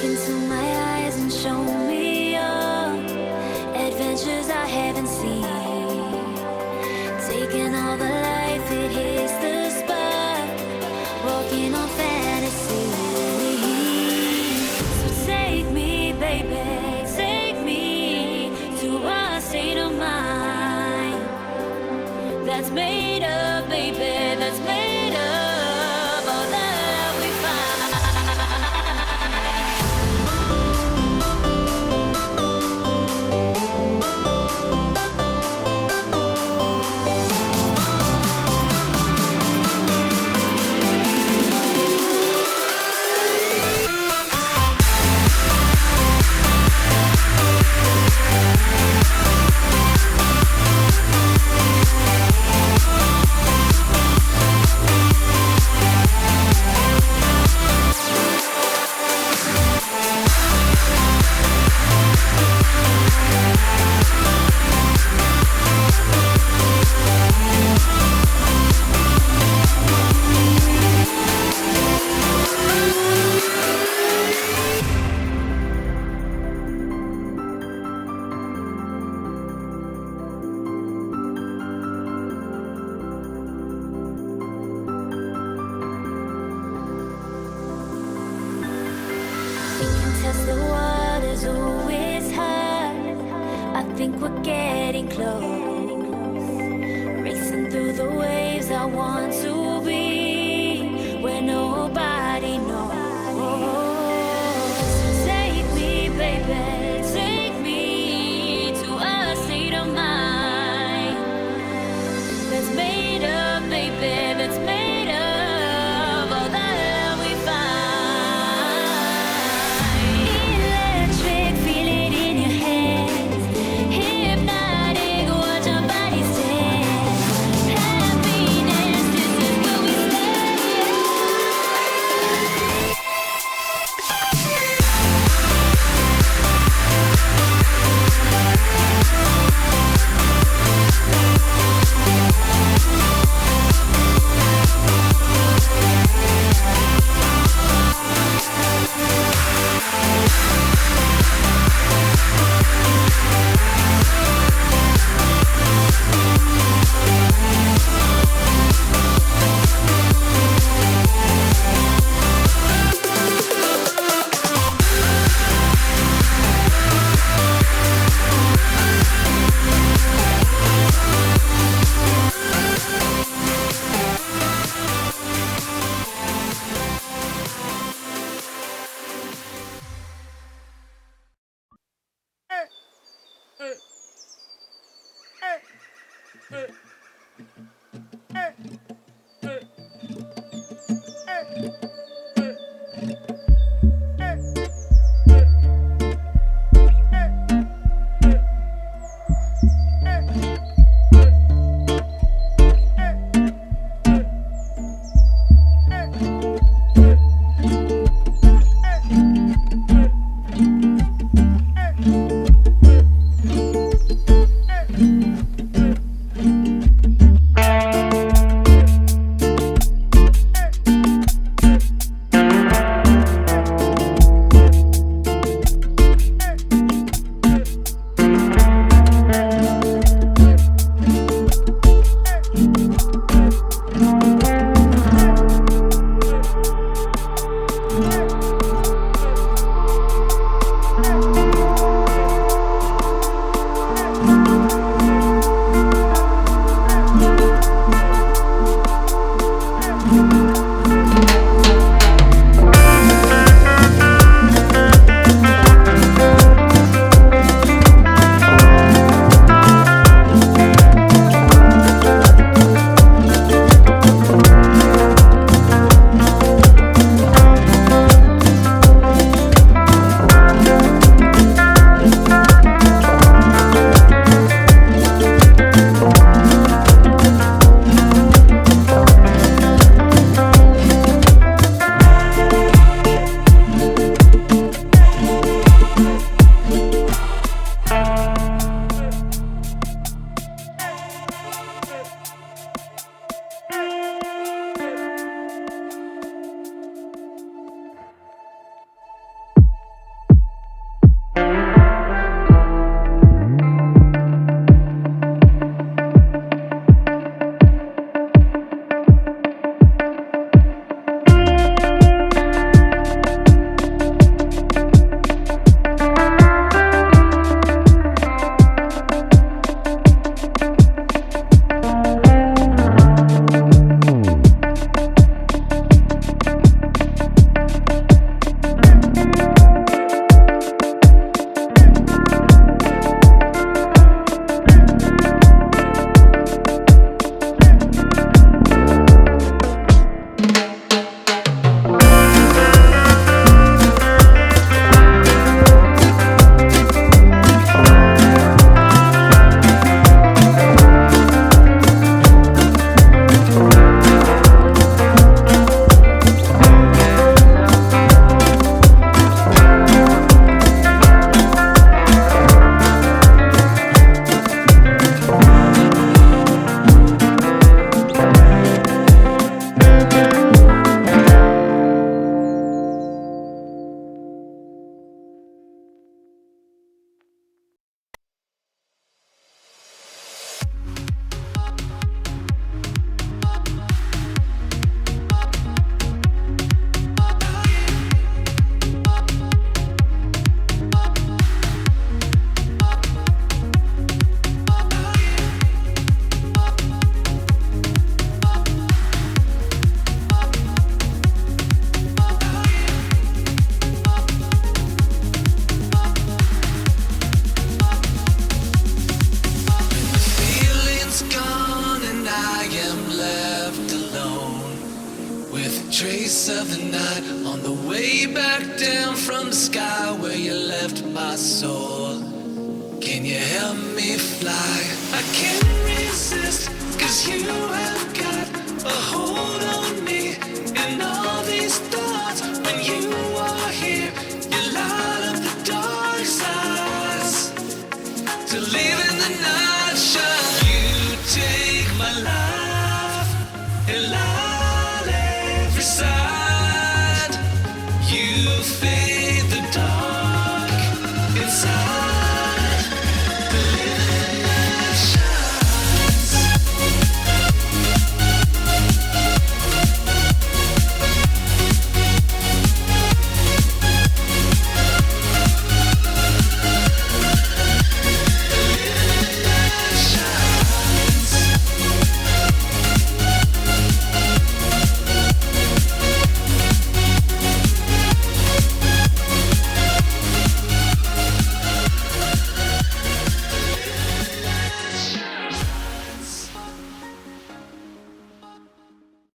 into my eyes and show me your adventures I haven't seen. Taking all the life, it hits the spot. Walking on fantasy. So take me, baby, take me to a state of mind that's made of, baby, that's made of all the love we test the waters, oh, it's hard. I think we're getting close. Racing through the waves, I want to be where nobody knows. So take me, baby, take me to a state of mind that's made of, baby, that's made of all the love we find. trace of the night on the way back down from the sky where you left my soul. Can you help me fly? I can't resist, 'cause you have got a hold on me. And all these thoughts, when you are here, you light up the dark sides to live